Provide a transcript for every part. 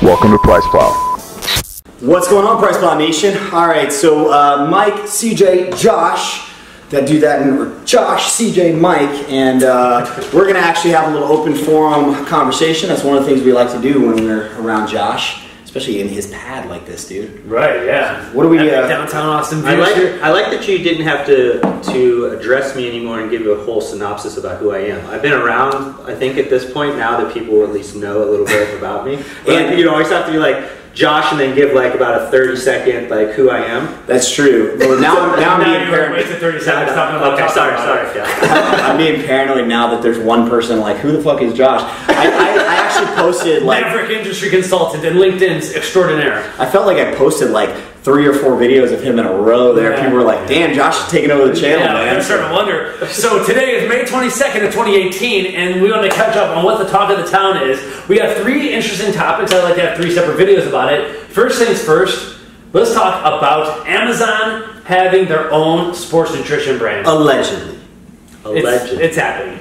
Welcome to Price Plow. What's going on, Price Plow Nation? All right, so Mike, CJ, Josh, Josh, CJ, Mike, and we're gonna actually have a little open forum conversation. That's one of the things we like to do when we're around Josh, especially in his pad like this, dude. Right? Yeah. What do we? Downtown Austin. I like that you didn't have to address me anymore and give you a whole synopsis about who I am. I've been around, I think, at this point now that people at least know a little bit about me. And you always have to be like Josh and then give like about a 30-second like who I am. That's true. Well, now I'm being paranoid. Wait to 30 seconds. Okay, sorry. Yeah. I'm being paranoid now that there's one person like, who the fuck is Josh? I actually posted like Maverick industry consultant and LinkedIn's extraordinaire. I felt like I posted like 3 or 4 videos of him in a row there. Yeah. People were like, damn, Josh is taking over the channel, man. I'm starting to wonder. So today is May 22nd of 2018, and we want to catch up on what the talk of the town is. We got 3 interesting topics. I'd like to have 3 separate videos about it. First things first, let's talk about Amazon having their own sports nutrition brand. Allegedly. It's happening.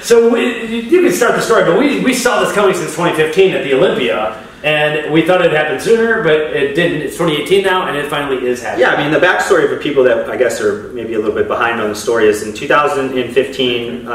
So you can start the story, but we saw this coming since 2015 at the Olympia. And we thought it would happen sooner, but it didn't. It's 2018 now, and it finally is happening. Yeah, I mean, the backstory for people that I guess are maybe a little bit behind on the story is in 2015,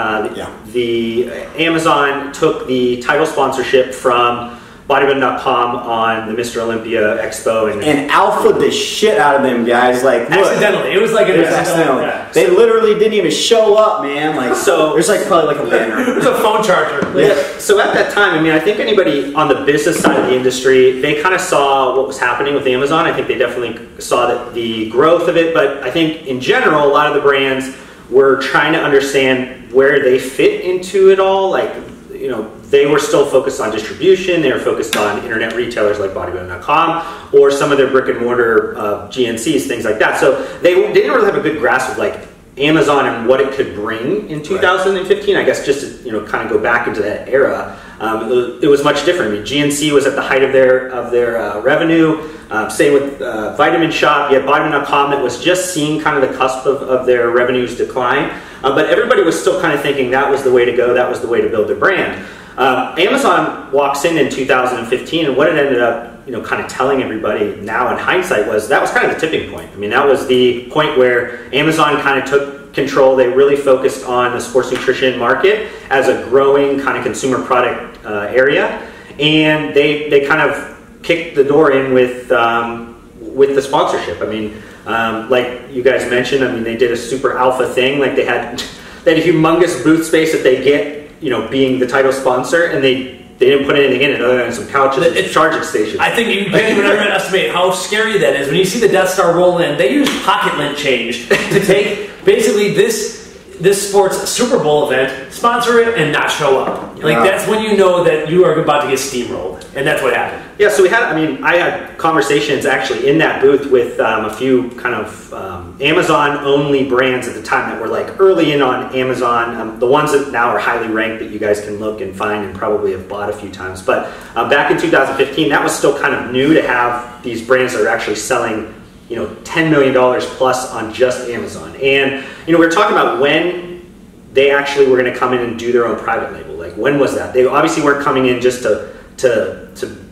the Amazon took the title sponsorship from bodybuilding.com on the Mr. Olympia Expo and alpha the shit out of them guys. Like, look, accidentally, it was like an accidental. Yeah. They literally didn't even show up, man. Like, so there's like probably like a banner. There's a phone charger. Yeah. So at that time, I mean, I think anybody on the business side of the industry, they kind of saw what was happening with Amazon. I think they definitely saw that the growth of it, but I think in general, a lot of the brands were trying to understand where they fit into it all. Like, you know, they were still focused on distribution. They were focused on internet retailers like bodybuilding.com or some of their brick and mortar GNCs, things like that. So they didn't really have a good grasp of like Amazon and what it could bring in 2015. I guess just to kind of go back into that era, it was much different. I mean, GNC was at the height of their revenue. Same with Vitamin Shop. You had bodybuilding.com that was just seeing kind of the cusp of their revenues decline. But everybody was still kind of thinking that was the way to go. That was the way to build their brand. Amazon walks in 2015, and what it ended up, kind of telling everybody now in hindsight was that was kind of the tipping point. I mean, that was the point where Amazon kind of took control. They really focused on the sports nutrition market as a growing kind of consumer product area, and they kind of kicked the door in with the sponsorship. I mean, like you guys mentioned, I mean, they did a super alpha thing. Like they had a humongous booth space that they get, being the title sponsor, and they didn't put anything in it other than some couches and charging stations. I think you can't even underestimate how scary that is. When you see the Death Star roll in, they use pocket lint change to take basically this sports Super Bowl event, sponsor it, and not show up. Like, that's when you know that you are about to get steamrolled, and that's what happened. Yeah, so I had conversations actually in that booth with a few kind of Amazon-only brands at the time that were like early in on Amazon, the ones that now are highly ranked that you guys can look and find and probably have bought a few times. But back in 2015, that was still kind of new to have these brands that are actually selling $10 million plus on just Amazon. And, we were talking about when they actually were going to come in and do their own private label. Like, when was that? They obviously weren't coming in just to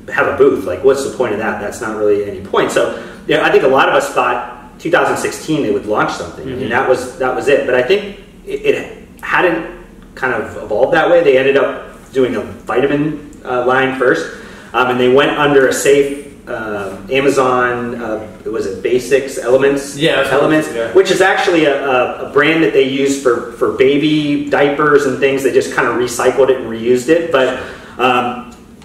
have a booth. Like, what's the point of that? That's not really any point. So, I think a lot of us thought 2016 they would launch something. Mm-hmm. I mean, that was it. But I think it hadn't kind of evolved that way. They ended up doing a vitamin line first. And they went under a safe Amazon, was it Basics Elements? Yeah, Elements, yeah. Which is actually a brand that they use for baby diapers and things. They just kind of recycled it and reused it. But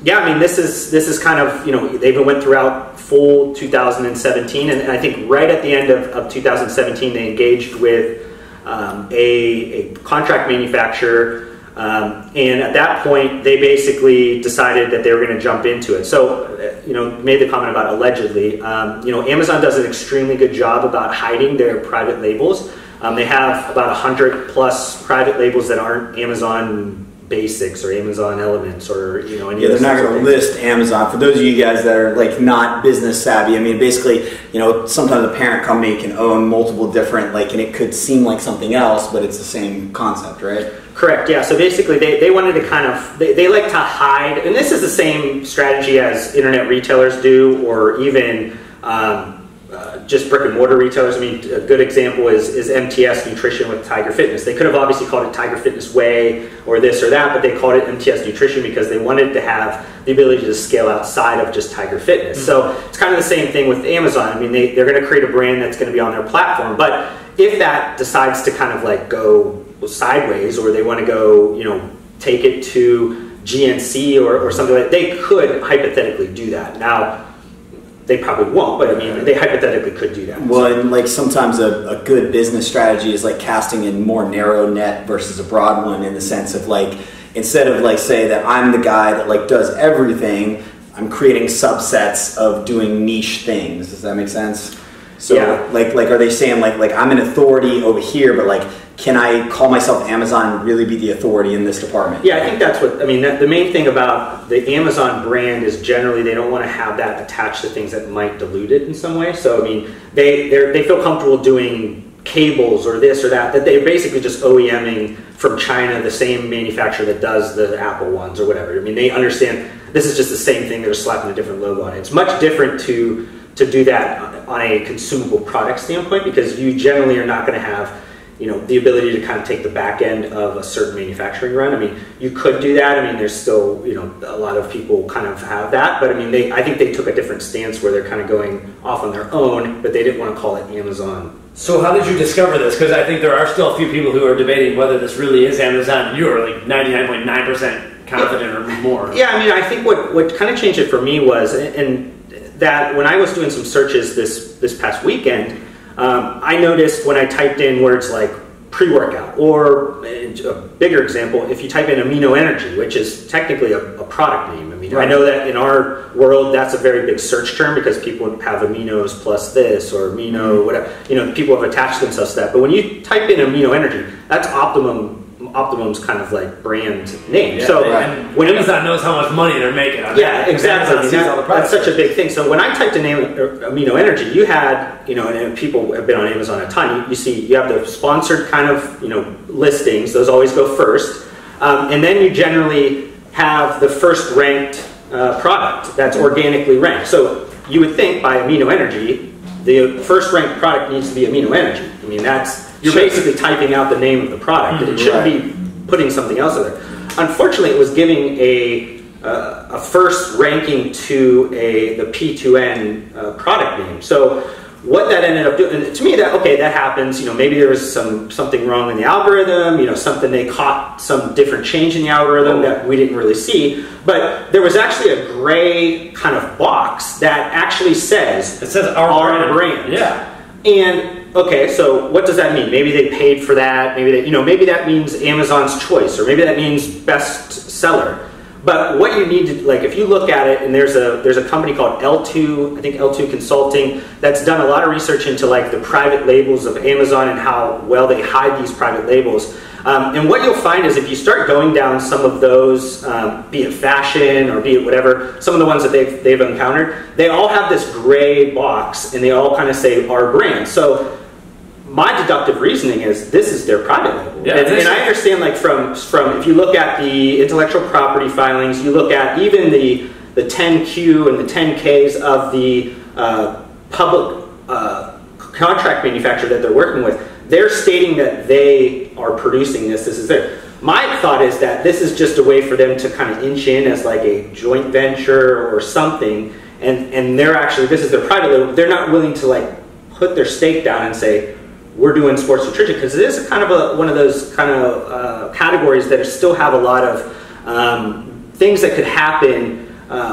yeah, I mean, this is kind of, they even went throughout full 2017, and I think right at the end of 2017 they engaged with a contract manufacturer. And at that point, they basically decided that they were going to jump into it. So, made the comment about allegedly. Amazon does an extremely good job about hiding their private labels. They have about 100 plus private labels that aren't Amazon Basics or Amazon Elements or any. Yeah, they're not going to list Amazon. For those of you guys that are like not business savvy, I mean, basically, sometimes a parent company can own multiple different and it could seem like something else, but it's the same concept, right? Correct, yeah. So basically they wanted to kind of, they like to hide, and this is the same strategy as internet retailers do, or even just brick and mortar retailers. I mean, a good example is MTS Nutrition with Tiger Fitness. They could have obviously called it Tiger Fitness Whey or this or that, but they called it MTS Nutrition because they wanted to have the ability to scale outside of just Tiger Fitness. So it's kind of the same thing with Amazon. I mean, they're going to create a brand that's going to be on their platform, but if that decides to kind of like go sideways, or they want to go, you know, take it to GNC or something like that, they could hypothetically do that. Now, they probably won't, but I mean, they hypothetically could do that. Well, and like sometimes a good business strategy is like casting in more narrow net versus a broad one, in the sense of like, instead of like say that I'm the guy that like does everything, I'm creating subsets of doing niche things. Does that make sense? So yeah. like are they saying like I'm an authority over here, but like, can I call myself Amazon and really be the authority in this department? Yeah, I think that's what, I mean, the main thing about the Amazon brand is generally they don't want to have that attached to things that might dilute it in some way. So, I mean, they feel comfortable doing cables or this or that they're basically just OEMing from China, the same manufacturer that does the Apple ones or whatever. I mean, they understand this is just the same thing, they're just slapping a different logo on it. It's much different to do that on a consumable product standpoint, because you generally are not going to have, you know, the ability to kind of take the back end of a certain manufacturing run. I mean, you could do that. I mean, there's still, you know, a lot of people kind of have that, but I mean, I think they took a different stance where they're kind of going off on their own, but they didn't want to call it Amazon. So how did you discover this? Because I think there are still a few people who are debating whether this really is Amazon. You are like 99.9% confident or more. Yeah, I mean, I think what kind of changed it for me was, and that when I was doing some searches this past weekend, I noticed when I typed in words like pre-workout, or a bigger example, if you type in amino energy, which is technically a product name. I mean, right. I know that in our world that's a very big search term because people have aminos plus this or amino whatever. You know, people have attached themselves to that. But when you type in amino energy, that's Optimum's kind of like brand name. Yeah, so when Amazon knows how much money they're making on yeah, exactly. I mean, that's such a there. big thing. So when I typed in amino energy, you had, you know, and people have been on Amazon a ton. You have the sponsored kind of, you know, listings. Those always go first, and then you generally have the first ranked product that's organically ranked. So you would think by amino energy, the first ranked product needs to be amino energy. I mean, you're basically typing out the name of the product. It shouldn't be putting something else in there. Unfortunately, it was giving a first ranking to the P2N product name. So what that ended up doing, and to me, that happens. You know, maybe there was something wrong in the algorithm. You know, they caught some different change in the algorithm that we didn't really see. But there was actually a gray kind of box that actually says our brand. Yeah. And okay, so what does that mean? Maybe they paid for that. Maybe that means Amazon's choice, or maybe that means best seller. But what you need to, like, if you look at it, and there's a company called L2, I think L2 Consulting, that's done a lot of research into like the private labels of Amazon and how well they hide these private labels. And what you'll find is if you start going down some of those, be it fashion or be it whatever, some of the ones that they've encountered, they all have this gray box and they all kind of say our brand. So my deductive reasoning is this is their private label. Yeah, and I understand, like, from if you look at the intellectual property filings, you look at even the 10Q and the 10Ks of the public contract manufacturer that they're working with, they're stating that they are producing this is there. My thought is that this is just a way for them to kind of inch in as like a joint venture or something, and they're actually, this is their private label. They're not willing to like put their stake down and say, we're doing sports nutrition, because it is kind of one of those kind of categories that still have a lot of things that could happen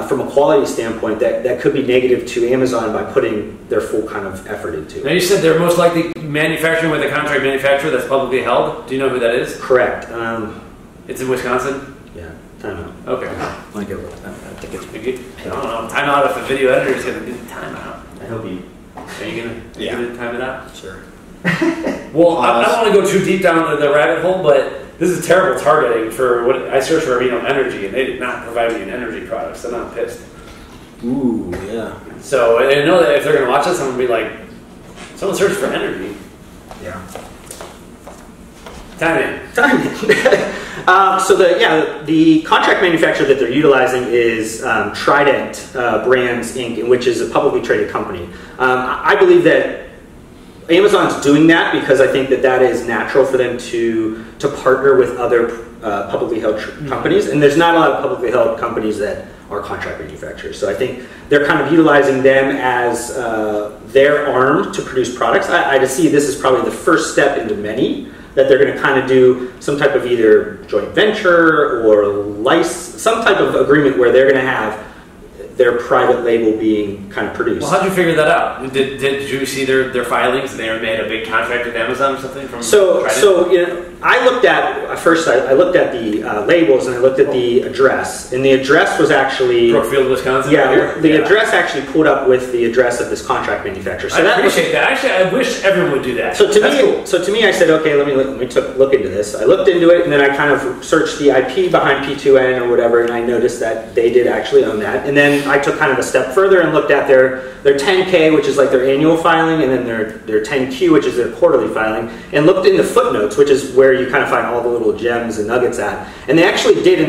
from a quality standpoint that could be negative to Amazon by putting their full kind of effort into it. Now you said they're most likely manufacturing with a contract manufacturer that's publicly held. Do you know who that is? Correct. It's in Wisconsin? Yeah, time out. Okay. I think it's I don't know. Time out if the video editor is going to do the time out. I hope you... Are you going to time it out? Sure. Well, I don't want to go too deep down the rabbit hole, but this is terrible targeting for what I searched for amino energy, and they did not provide me an energy product, so I'm pissed. Ooh, yeah. So I know that if they're going to watch this, I'm going to be like, someone searched for energy. Yeah. Time in. So the contract manufacturer that they're utilizing is Trident Brands Inc., which is a publicly traded company. I believe that Amazon's doing that because I think that is natural for them to partner with other publicly held companies, and there's not a lot of publicly held companies that are contract manufacturers. So I think they're kind of utilizing them as their arm to produce products. I just see this as probably the first step into many that they're going to kind of do some type of either joint venture or some type of agreement where they're going to have their private label being kind of produced. Well, how'd you figure that out? Did you see their filings? They made a big contract with Amazon or something from Trident? So you know, I looked at first. I looked at the labels and I looked at the address, and the address was actually Brookfield, Wisconsin. Yeah, the address actually pulled up with the address of this contract manufacturer. So I appreciate that. Actually, I wish everyone would do that. So to me, I said, okay, let me look into this. I looked into it, and then I kind of searched the IP behind P2N or whatever, and I noticed that they did actually own that. And then I took kind of a step further and looked at their 10K, which is like their annual filing, and then their 10Q, which is their quarterly filing, and looked in the footnotes, which is where you kind of find all the little gems and nuggets at. And they actually did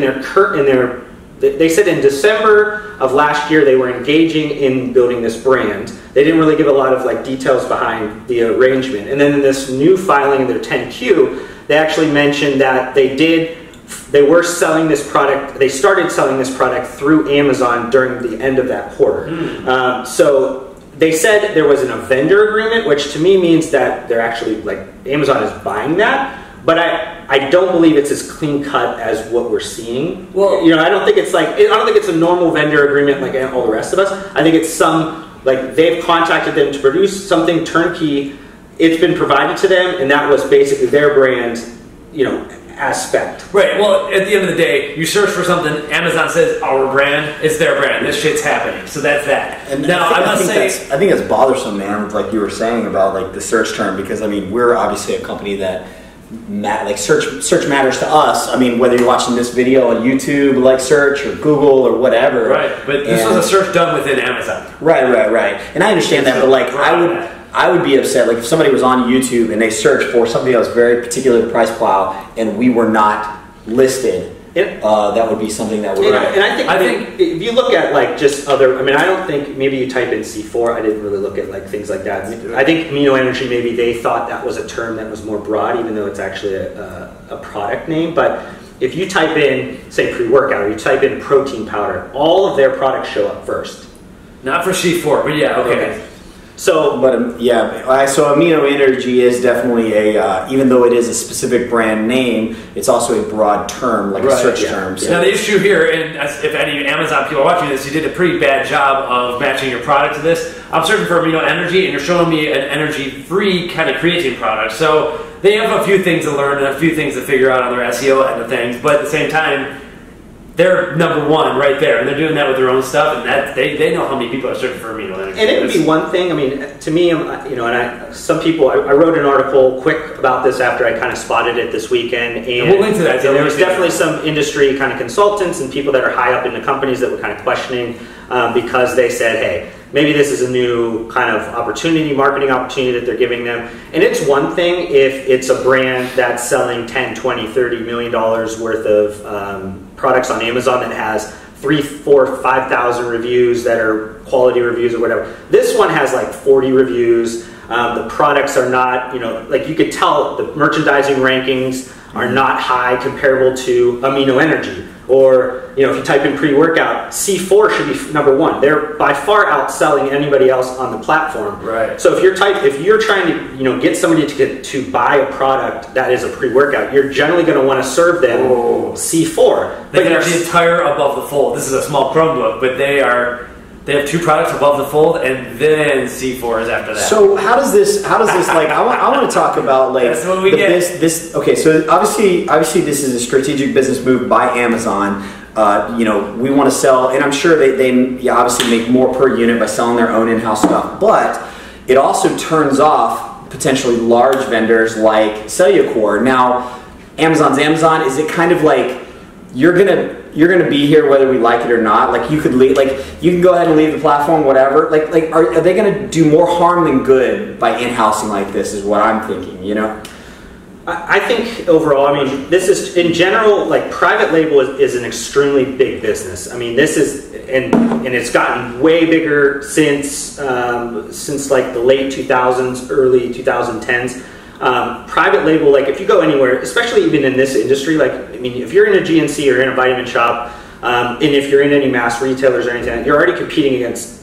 they said in December of last year they were engaging in building this brand. They didn't really give a lot of like details behind the arrangement. And then in this new filing in their 10Q, they actually mentioned that they were selling this product. They started selling this product through Amazon during the end of that quarter. So they said there was a vendor agreement, which to me means that they're actually like Amazon is buying that. But I don't believe it's as clean cut as what we're seeing. Well, you know, I don't think it's a normal vendor agreement like all the rest of us. I think it's like they've contacted them to produce something turnkey. It's been provided to them, and that was basically their brand, you know, as spec. Right. Well, at the end of the day, you search for something. Amazon says our brand. It's their brand. This shit's happening. So that's that. And now I think that's bothersome, man. Like you were saying about like the search term, because I mean we're obviously a company that search matters to us. I mean, whether you're watching this video on YouTube, like search or Google or whatever. Right. But this was a search done within Amazon. Right. And I understand that, but like I would be upset like if somebody was on YouTube and they searched for something that was very particular to Price Plow and we were not listed. That would be something that would. And I think if you look at like just other, I mean, I don't think maybe you type in C4. I didn't really look at like things like that. I think Amino Energy, maybe they thought that was a term that was more broad, even though it's actually a product name. But if you type in, say, pre-workout, or you type in protein powder, all of their products show up first. Not for C4, but yeah, okay. So, so Amino Energy is definitely even though it is a specific brand name, it's also a broad term, like a search term. So. Now the issue here, and if any Amazon people are watching this, you did a pretty bad job of matching your product to this. I'm searching for Amino Energy, and you're showing me an energy-free kind of creatine product. So they have a few things to learn and a few things to figure out on their SEO end of things, but at the same time, they're number one right there, and they're doing that with their own stuff, and that they know how many people are searching for Amino Energy. And it would be one thing. I mean, to me, you know, and some people. I wrote an article quick about this after I kind of spotted it this weekend, and we'll link to that. There was definitely some industry kind of consultants and people that are high up in the companies that were kind of questioning because they said, hey, maybe this is a new kind of marketing opportunity that they're giving them. And it's one thing if it's a brand that's selling 10, 20, 30 million dollars worth of products on Amazon that has 3, 4, 5,000 reviews that are quality reviews or whatever. This one has like 40 reviews. The products are not, you know, like you could tell the merchandising rankings are not high comparable to Amino Energy. Or, you know, if you type in pre-workout, C4 should be number one. They're by far outselling anybody else on the platform. Right. So if you're trying to, you know, get somebody to buy a product that is a pre-workout, you're generally going to want to serve them C4. They have the entire above the fold. This is a small Chromebook, but they have 2 products above the fold, and then C4 is after that. So how does this like I want to talk about like that's what we get. This okay, so obviously this is a strategic business move by Amazon. You know, we want to sell, and I'm sure they obviously make more per unit by selling their own in-house stuff, but it also turns off potentially large vendors like Cellucor. Now, Amazon's Amazon. Is it kind of like you're gonna be here whether we like it or not? Like you could leave, like you can go ahead and leave the platform, whatever. Like are they gonna do more harm than good by in-housing like this? Is what I'm thinking. You know. I think overall, I mean, this is, in general, like private label is an extremely big business. I mean, this is, and it's gotten way bigger since like the late 2000s, early 2010s. Private label, like if you go anywhere, especially even in this industry, like, I mean, if you're in a GNC or in a vitamin shop, and if you're in any mass retailers or anything, you're already competing against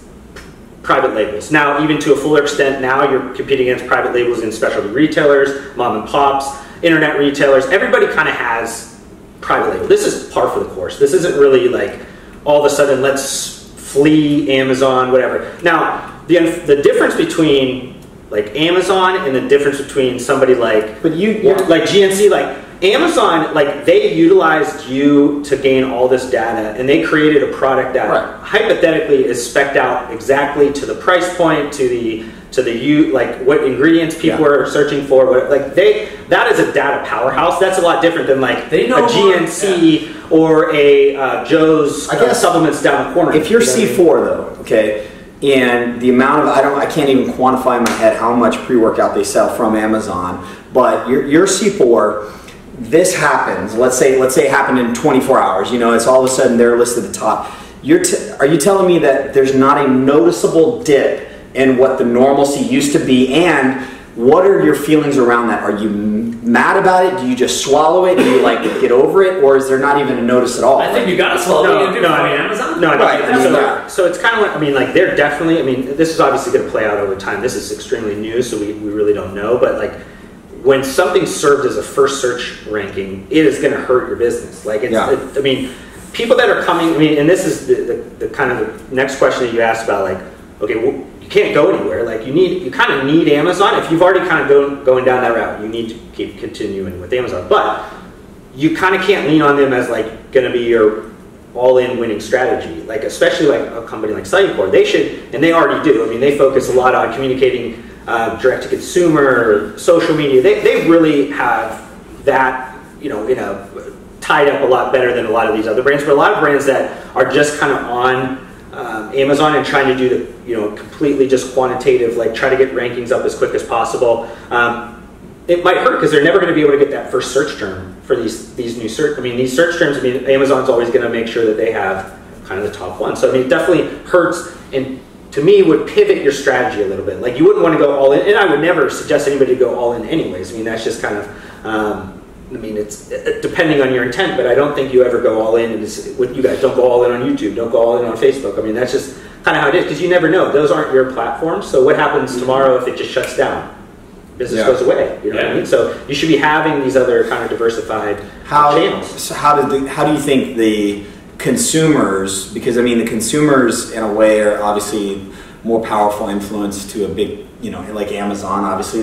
private labels. Now, even to a fuller extent, now you're competing against private labels in specialty retailers, mom and pops, internet retailers. Everybody kind of has private label. This is par for the course. This isn't really like all of a sudden let's flee Amazon, whatever. Now, the difference between like Amazon and the difference between somebody like, like GNC, like Amazon, like they utilized you to gain all this data, and they created a product that hypothetically is spec'd out exactly to the price point, to the like what ingredients people are searching for. That is a data powerhouse. That's a lot different than like a GNC or a Joe's supplements down the corner. If you're C4 though, okay, and the amount of I can't even quantify in my head how much pre-workout they sell from Amazon, but you're C4. This happens, let's say it happened in 24 hours, you know, it's all of a sudden they're listed at the top. Are you telling me that there's not a noticeable dip in what the normalcy used to be, and what are your feelings around that? Are you mad about it? Do you just swallow it? Do you like get over it? Or is there not even a notice at all? I think you gotta swallow it. Amazon? No, so it's kind of like, I mean, like they're definitely, I mean, this is obviously going to play out over time. This is extremely new, so we really don't know, but like, when something served as a first search ranking, it is going to hurt your business. Like, I mean, people that are coming, I mean, and this is the kind of the next question that you asked about, like, okay, well, you can't go anywhere. Like, you kind of need Amazon. If you've already kind of going down that route, you need to keep continuing with Amazon. But you kind of can't lean on them as like going to be your all-in winning strategy. Like, especially like a company like Cycor, they should, and they already do. I mean, they focus a lot on communicating direct-to-consumer, social media. They really have that, you know, tied up a lot better than a lot of these other brands. But a lot of brands that are just kind of on Amazon and trying to do the, you know, completely just quantitative, like try to get rankings up as quick as possible. It might hurt because they're never going to be able to get that first search term for these new search. I mean, these search terms. I mean, Amazon's always going to make sure that they have kind of the top one. So I mean, it definitely hurts, and to me, would pivot your strategy a little bit. Like, you wouldn't want to go all in, and I would never suggest anybody to go all in anyways. I mean, that's just kind of, I mean, it's depending on your intent, but I don't think you ever go all in. And you guys don't go all in on YouTube, don't go all in on Facebook. I mean, that's just kind of how it is, because you never know. Those aren't your platforms, so what happens tomorrow if it just shuts down? Business goes away, you know what I mean? So you should be having these other kind of diversified channels. So how do you think the consumers, because I mean the consumers in a way are obviously more powerful influence to a big, you know, like Amazon, obviously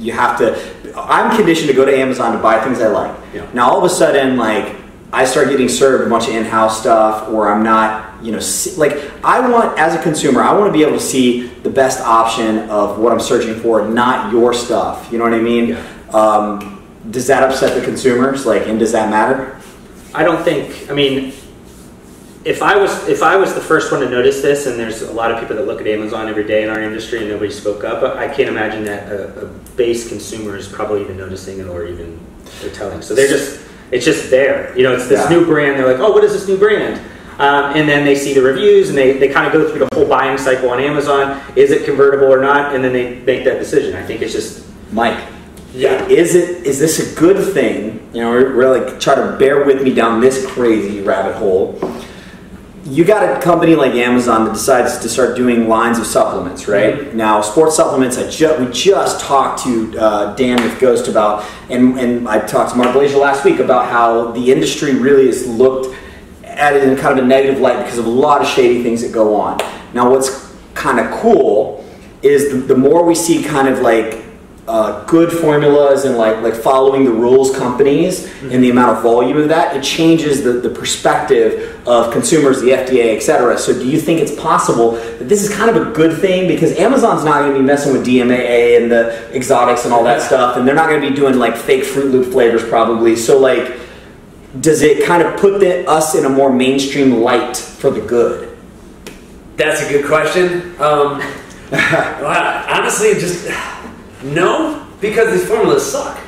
you have to, I'm conditioned to go to Amazon to buy things I like. Yeah. Now all of a sudden, like, I start getting served a bunch of in-house stuff, or I'm not, you know, like, I want, as a consumer, I want to be able to see the best option of what I'm searching for, not your stuff, you know what I mean? Yeah. Does that upset the consumers, like, and does that matter? I don't think, I mean, if I was the first one to notice this, and there's a lot of people that look at Amazon every day in our industry and nobody spoke up, I can't imagine that a base consumer is probably even noticing it or even they're telling. So it's just there. You know, it's this new brand, they're like, oh, what is this new brand? And then they see the reviews and they kind of go through the whole buying cycle on Amazon. Is it convertible or not? And then they make that decision. I think it's just... Mike. Yeah. Is this a good thing? You know, we're like, try to bear with me down this crazy rabbit hole. You got a company like Amazon that decides to start doing lines of supplements, right? Mm-hmm. Now, sports supplements, we just talked to Dan with Ghost about, and I talked to Mark Blazier last week about how the industry really has looked at it in kind of a negative light because of a lot of shady things that go on. Now, what's kind of cool is the more we see kind of like good formulas and like following the rules companies and the amount of volume of that, it changes the perspective of consumers, the FDA, etc. So do you think it's possible that this is kind of a good thing, because Amazon's not going to be messing with DMAA and the exotics and all that stuff, and they're not going to be doing like fake Fruit Loop flavors probably, so like, does it kind of put us in a more mainstream light for the good? That's a good question. Honestly, just no, because these formulas suck.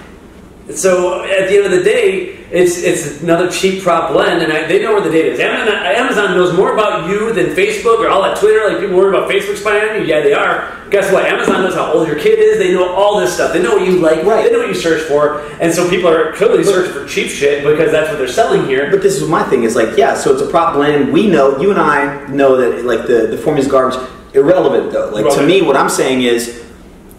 So at the end of the day, it's another cheap prop blend, and they know where the data is. Amazon knows more about you than Facebook or all that Twitter. Like, people worry about Facebook spying on you. Yeah, they are. Guess what? Amazon knows how old your kid is. They know all this stuff. They know what you like. Right. They know what you search for. And so people are clearly searching for cheap shit because that's what they're selling here. But this is my thing. Is like, yeah, so it's a prop blend. We know, you and I know that like the formula's garbage. Irrelevant though. Like, to me, what I'm saying is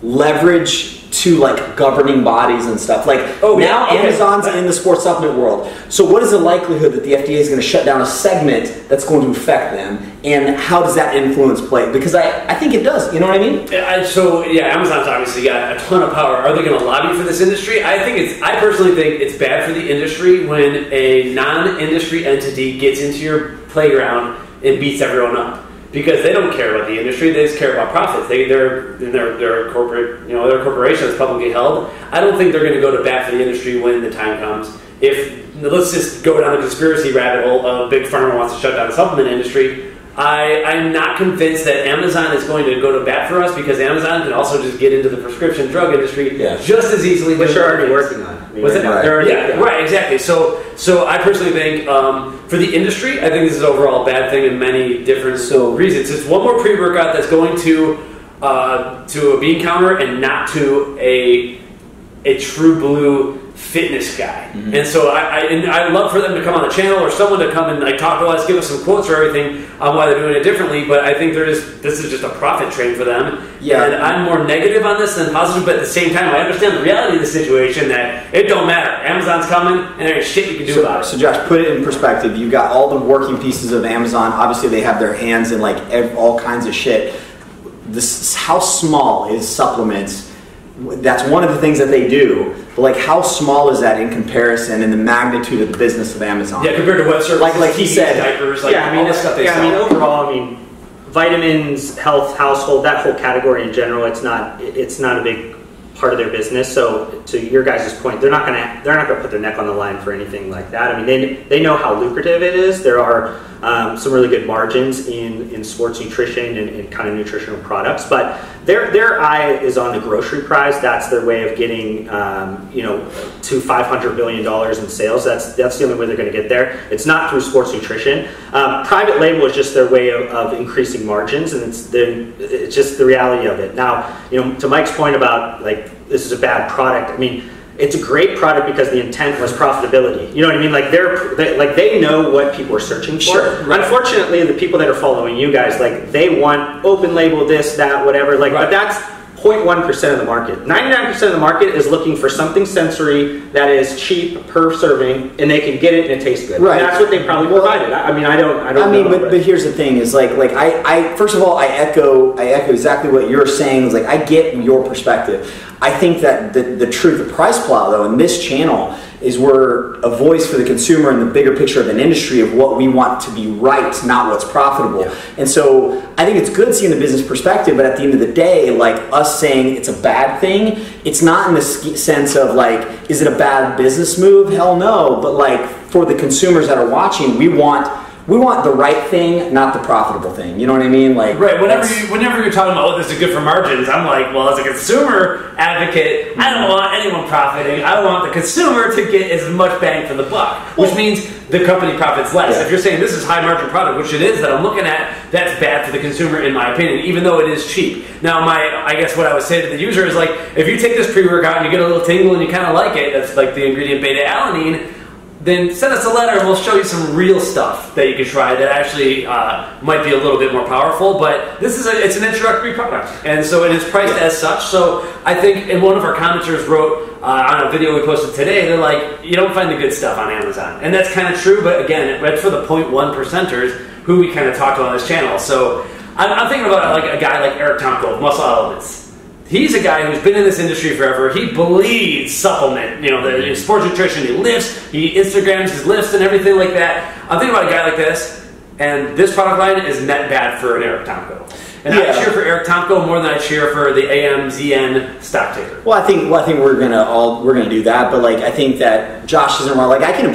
leverage to like governing bodies and stuff. Like, now Amazon's in the sports supplement world. So what is the likelihood that the FDA is going to shut down a segment that's going to affect them? And how does that influence play? Because I think it does. You know what I mean? So Amazon's obviously got a ton of power. Are they going to lobby for this industry? I personally think it's bad for the industry when a non-industry entity gets into your playground and beats everyone up. Because they don't care about the industry, they just care about profits. They're a corporate, they're a corporation that's publicly held. I don't think they're going to go to bat for the industry when the time comes. Let's just go down the conspiracy rabbit hole of Big Pharma wants to shut down the supplement industry. I'm not convinced that Amazon is going to go to bat for us, because Amazon can also just get into the prescription drug industry just as easily. Which they're already working on. What's that? Right, exactly. So I personally think for the industry, I think this is overall a bad thing in many different reasons. It's one more pre-workout that's going to a bean counter and not to a true blue fitness guy. Mm-hmm. And so I'd love for them to come on the channel, or someone to come and like talk to us, give us some quotes or everything on why they're doing it differently. But I think this is just a profit train for them. Yeah. And I'm more negative on this than positive, but at the same time, I understand the reality of the situation, that it don't matter. Amazon's coming, and there ain't shit you can do about it. So Josh, put it in perspective. You've got all the working pieces of Amazon. Obviously, they have their hands in like all kinds of shit. How small is supplements? That's one of the things that they do. But like, how small is that in comparison in the magnitude of the business of Amazon? Yeah, compared to web services, like he said, diapers, all this stuff they sell. Overall, vitamins, health, household, that whole category in general, it's not a big part of their business. So to your guys' point, they're not gonna put their neck on the line for anything like that. I mean, they know how lucrative it is. There are some really good margins in sports nutrition and kind of nutritional products, but their eye is on the grocery prize. That's their way of getting to $500 billion in sales. That's the only way they're going to get there. It's not through sports nutrition. Private label is just their way of increasing margins, and it's just the reality of it. Now, to Mike's point about like, this is a bad product. I mean, it's a great product because the intent was profitability. You know what I mean? Like they know what people are searching for. Sure, right. Unfortunately, the people that are following you guys, like, they want open label, this, that, whatever. Like, right. But that's 0.1% of the market. 99% of the market is looking for something sensory that is cheap per serving, and they can get it and it tastes good. Right. And that's what they probably provided. I don't know. But here's the thing: is like I first of all, I echo exactly what you're saying. Is like, I get your perspective. I think that the truth of Price Plow, though, in this channel, is we're a voice for the consumer in the bigger picture of an industry of what we want to be right, not what's profitable. Yeah. And so I think it's good seeing the business perspective, but at the end of the day, like, us saying it's a bad thing, it's not in the sense of like, is it a bad business move? Hell no. But like, for the consumers that are watching, we want the right thing, not the profitable thing. You know what I mean? Like, right. Whenever you're talking about, this is good for margins, I'm like, well, as a consumer advocate, I don't want anyone profiting. I want the consumer to get as much bang for the buck, which means the company profits less. Yeah. If you're saying this is high margin product, which it is that I'm looking at, that's bad for the consumer in my opinion, even though it is cheap. Now, I guess what I would say to the user is like, if you take this pre-workout and you get a little tingle and you kind of like it, that's like the ingredient beta-alanine, then send us a letter and we'll show you some real stuff that you can try that actually might be a little bit more powerful. But it's an introductory product, and so it is priced as such. So I think, and one of our commenters wrote on a video we posted today, they're like, you don't find the good stuff on Amazon, and that's kind of true. But again, it's for the 0.1%ers who we kind of talk to on this channel. So I'm thinking about like a guy like Eric Tomko of Muscle Elements. He's a guy who's been in this industry forever. He bleeds supplement, the sports nutrition. He lifts, he Instagrams his lifts and everything like that. I'm thinking about a guy like this, and this product line is net bad for an Eric Tomko. And I cheer for Eric Tomko more than I cheer for the AMZN stock ticker. Well, I think we're gonna do that, but like I think that Josh isn't wrong. Like I can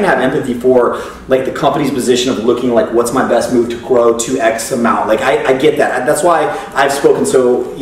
have empathy for like the company's position of looking like what's my best move to grow to X amount. Like I get that. That's why I've spoken so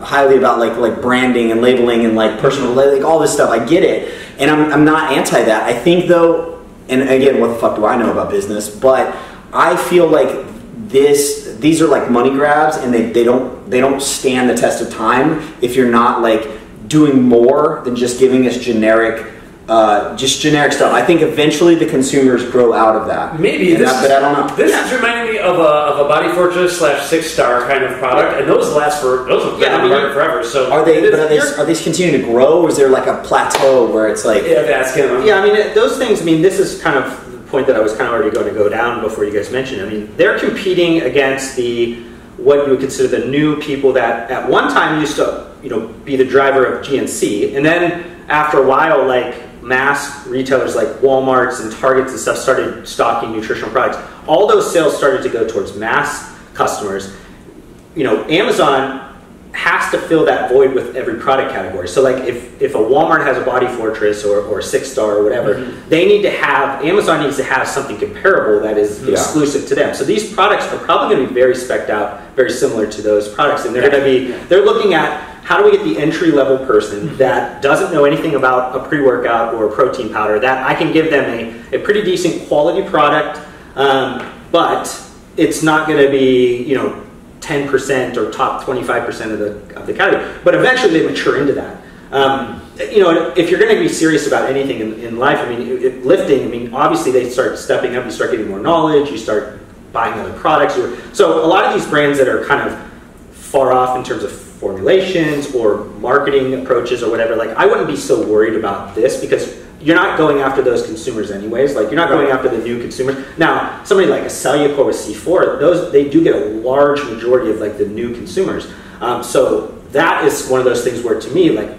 highly about like branding and labeling and like personal like all this stuff. I get it, and I'm not anti that. I think though, and again, what the fuck do I know about business? But I feel like these are like money grabs, and they don't stand the test of time if you're not like doing more than just giving us generic stuff. I think eventually the consumers grow out of that. Maybe, but I don't know. This is reminding me of a Body Fortress / 6 Star kind of product, and those have been on the market forever. So are they continuing to grow, or is there like a plateau where it's like? Yeah, that's kind of. Yeah, I mean those things. I mean, this is kind of point that I was kind of already going to go down before you guys mentioned. I mean, they're competing against what you would consider the new people that at one time used to, be the driver of GNC, and then after a while, like mass retailers like Walmarts and Targets and stuff started stocking nutritional products. All those sales started to go towards mass customers. Amazon has to fill that void with every product category. So like if a Walmart has a Body Fortress or a 6 Star or whatever, Amazon needs to have something comparable that is exclusive to them. So these products are probably going to be very specced out, very similar to those products. And they're looking at how do we get the entry-level person that doesn't know anything about a pre-workout or a protein powder, that I can give them a pretty decent quality product, but it's not going to be, 10% or top 25% of the category. But eventually they mature into that. If you're going to be serious about anything in life, I mean, lifting, obviously they start stepping up, you start getting more knowledge, you start buying other products. So a lot of these brands that are kind of far off in terms of formulations or marketing approaches or whatever, like I wouldn't be so worried about this because you're not going after those consumers anyways. Like you're not going after the new consumers. Now, somebody like a Cellucor with C4, they do get a large majority of like the new consumers. So that is one of those things where to me, like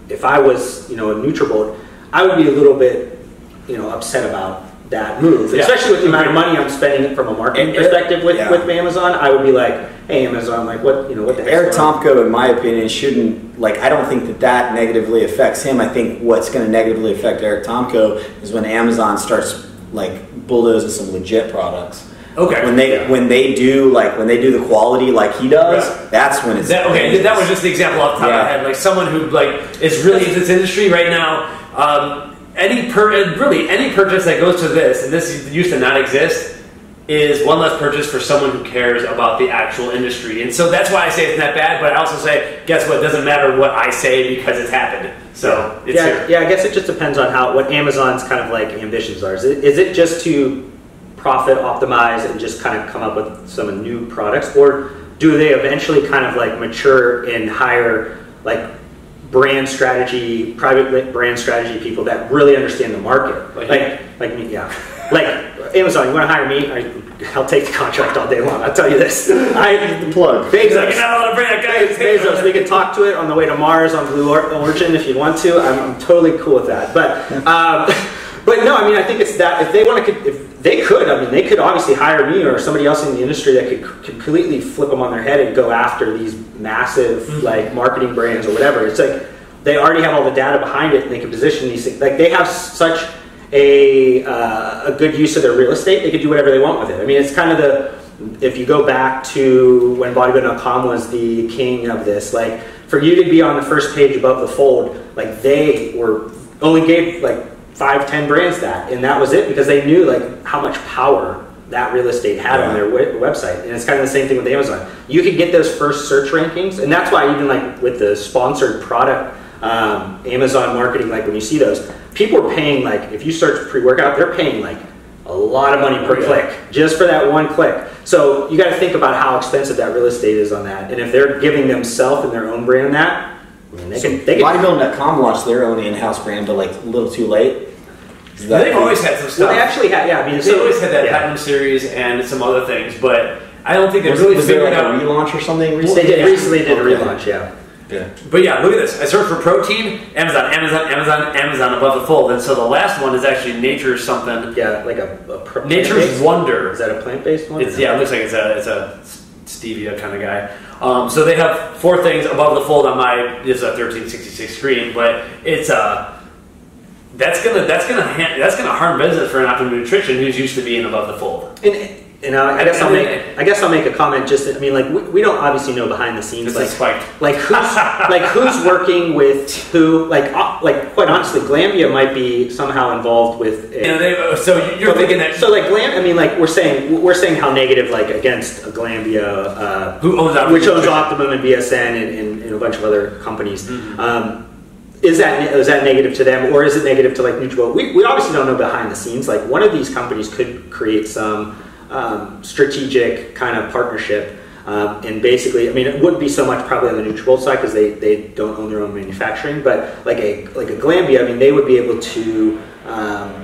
if I was, a NutriBullet, I would be a little bit, upset about that move, especially with the amount of money I'm spending from a marketing perspective with Amazon. I would be like, hey, Amazon, like what the heck? Eric Tomko, in my opinion, shouldn't, like, I don't think that negatively affects him. I think what's going to negatively affect Eric Tomko is when Amazon starts like bulldozing some legit products. Okay. When they do the quality like he does, that's when it's that was just the example off the top of my head. Like someone who like is really in this industry right now. Any purchase that goes to this, and this used to not exist, is one less purchase for someone who cares about the actual industry. And so that's why I say it's not bad, but I also say, guess what, it doesn't matter what I say because it's happened. So it's here. Yeah, I guess it just depends on what Amazon's kind of like ambitions are. Is it just to profit optimize and just kind of come up with some new products, or do they eventually kind of like mature and hire like brand strategy, private brand strategy people that really understand the market, like me, like Amazon. You want to hire me? I'll take the contract all day long. I'll tell you this. The plug. Bezos. We can talk to it on the way to Mars on Blue Origin if you want to. I'm totally cool with that. But no, I mean, I think it's that if they want to, if they could, I mean, they could obviously hire me or somebody else in the industry that could completely flip them on their head and go after these massive like marketing brands or whatever. It's like they already have all the data behind it and they can position these things. Like they have such a good use of their real estate, they could do whatever they want with it. I mean, it's kind of if you go back to when bodybuilding.com was the king of this, like for you to be on the first page above the fold, like they only gave like 5-10 brands that, and that was it because they knew like how much power that real estate had on their website. And it's kind of the same thing with Amazon. You could get those first search rankings, and that's why even like with the sponsored product Amazon marketing, like when you see those, people are paying, like if you search pre-workout, they're paying like a lot of money per click just for that one click. So you got to think about how expensive that real estate is on that, and if they're giving themselves and their own brand that, I mean, they can bodybuilding.com launched their own in-house brand, but like a little too late. They've always had some stuff. Well, they actually had, I mean, they always had that Platinum Series and some other things, but I don't think they've really figured out a relaunch or something recently. They recently did a relaunch, But yeah, look at this. I searched for protein, Amazon above the fold, and so the last one is actually Nature's something. Yeah, like a Nature's Wonder. Is that a plant-based one? It looks like it's a stevia kind of guy. So they have 4 things above the fold on my. It's a 1366 screen, but it's that's gonna harm business for an Optimum Nutrition who's used to being above the fold. And I guess I'll make a comment. Just I mean, like we don't obviously know behind the scenes, like who's working with who. Like quite honestly, Glambia might be somehow involved with. So you're thinking that. So like I mean, like we're saying how negative like against Glambia, who owns Optimum, which owns Optimum and BSN and a bunch of other companies. Mm-hmm. Is that negative to them, or is it negative to like Nutribulk? We obviously don't know behind the scenes. Like one of these companies could create some strategic kind of partnership, and basically, I mean, it wouldn't be so much probably on the Nutribulk side because they don't own their own manufacturing, but like a Glambia, I mean, they would be able to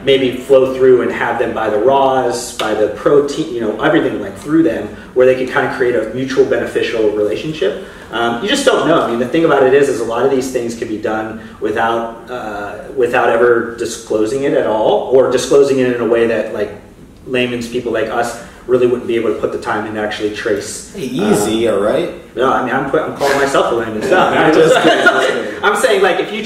maybe flow through and have them buy the raws, buy the protein, everything like through them, where they could kind of create a mutual beneficial relationship. You just don't know. I mean, the thing about it is a lot of these things can be done without ever disclosing it at all, or disclosing it in a way that like layman's people like us really wouldn't be able to put the time in to actually trace. Hey, easy, all right? No, I mean, I'm calling myself a layman. I'm saying, like, if you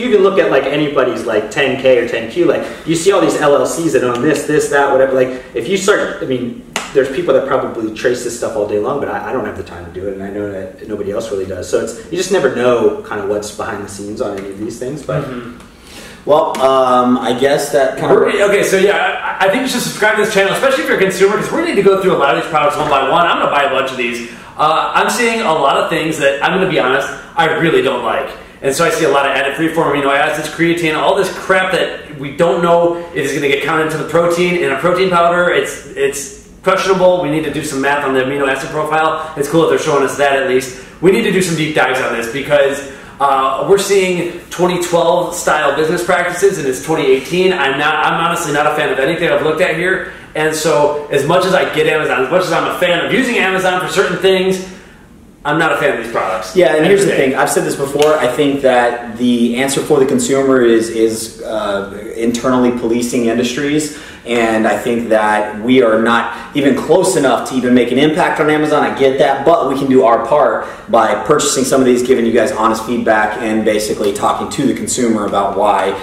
even look at, like, anybody's, like, 10K or 10Q, like, you see all these LLCs that own this, that, whatever. Like, if you start, I mean, there's people that probably trace this stuff all day long, but I don't have the time to do it, and I know that nobody else really does. So you just never know kind of what's behind the scenes on any of these things, but... Mm-hmm. Well, I guess that kind of... Okay, so yeah, I think you should subscribe to this channel, especially if you're a consumer, because we're going to need to go through a lot of these products one by one. I'm going to buy a bunch of these. I'm seeing a lot of things that, I'm going to be honest, I really don't like. And so I see a lot of added free-form amino acids, creatine, all this crap that we don't know if it's going to get counted into the protein. In a protein powder, it's questionable. We need to do some math on the amino acid profile. It's cool that they're showing us that at least. We need to do some deep dives on this because... we're seeing 2012 style business practices and it's 2018. I'm honestly not a fan of anything I've looked at here. And so as much as I get Amazon, as much as I'm a fan of using Amazon for certain things, I'm not a fan of these products. Yeah, and here's the thing. I've said this before. I think that the answer for the consumer is internally policing industries. And I think that we are not even close enough to even make an impact on Amazon. I get that, but we can do our part by purchasing some of these, giving you guys honest feedback, and basically talking to the consumer about why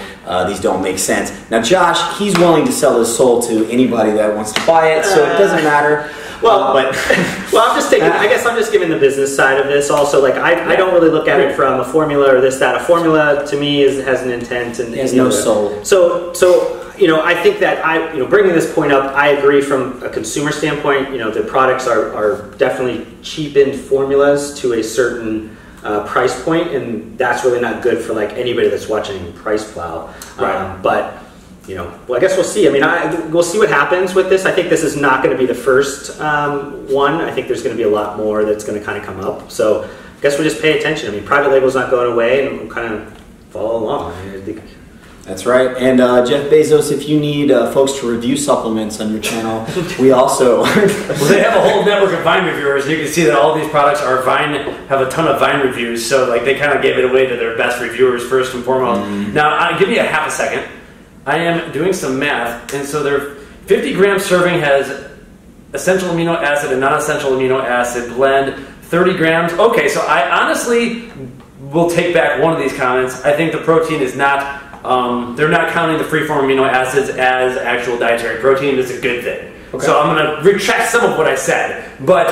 these don't make sense. Now, Josh, he's willing to sell his soul to anybody that wants to buy it, so it doesn't matter. Well, I'm just taking. I guess I'm just giving the business side of this. Also, like I don't really look at it from a formula or this, that. A formula to me has an intent and has no soul. So. I think that bringing this point up, I agree from a consumer standpoint. The products are definitely cheapened formulas to a certain price point, and that's really not good for like anybody that's watching Price Plow. Right. But I guess we'll see. I mean, we'll see what happens with this. I think this is not going to be the first one. I think there's going to be a lot more that's going to kind of come up. So I guess we'll just pay attention. I mean, private label's not going away, and we'll kind of follow along. I mean, I think. That's right. And Jeff Bezos, if you need folks to review supplements on your channel, we also... Well, they have a whole network of Vine reviewers, and you can see that all these products are have a ton of Vine reviews, so like they kind of gave it away to their best reviewers first and foremost. Now, give me a half a second. I am doing some math, and so their 50-gram serving has essential amino acid and non-essential amino acid blend, 30 grams. Okay, so I honestly will take back one of these comments. I think the protein is not... they're not counting the free-form amino acids as actual dietary protein. It's a good thing. Okay. So I'm going to retract some of what I said. But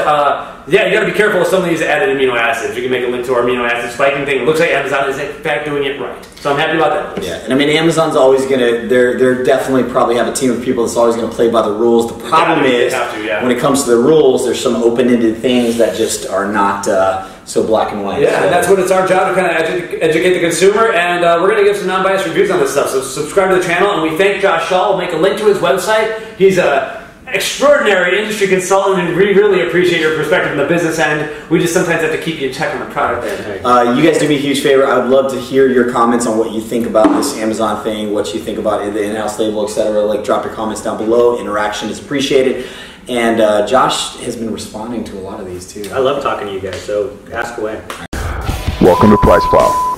yeah, you got to be careful with some of these added amino acids. You can make a link to our amino acid spiking thing. It looks like Amazon is in fact doing it right. So I'm happy about that. Yeah, and I mean Amazon's always going to, they're definitely probably have a team of people that's always going to play by the rules. The problem is when it comes to the rules, there's some open-ended things that just are not so black and white. Yeah, and that's what it's our job to kind of educate the consumer, and we're going to give some non-biased reviews on this stuff. So subscribe to the channel, and we thank Josh Schall. We'll make a link to his website. He's a extraordinary industry consultant, and we really appreciate your perspective on the business end. We just sometimes have to keep you in check on the product end. You guys do me a huge favor. I would love to hear your comments on what you think about this Amazon thing, what you think about the in-house label, etc. Like, drop your comments down below. Interaction is appreciated. And Josh has been responding to a lot of these too. I love talking to you guys, so ask away. Welcome to Price Plow.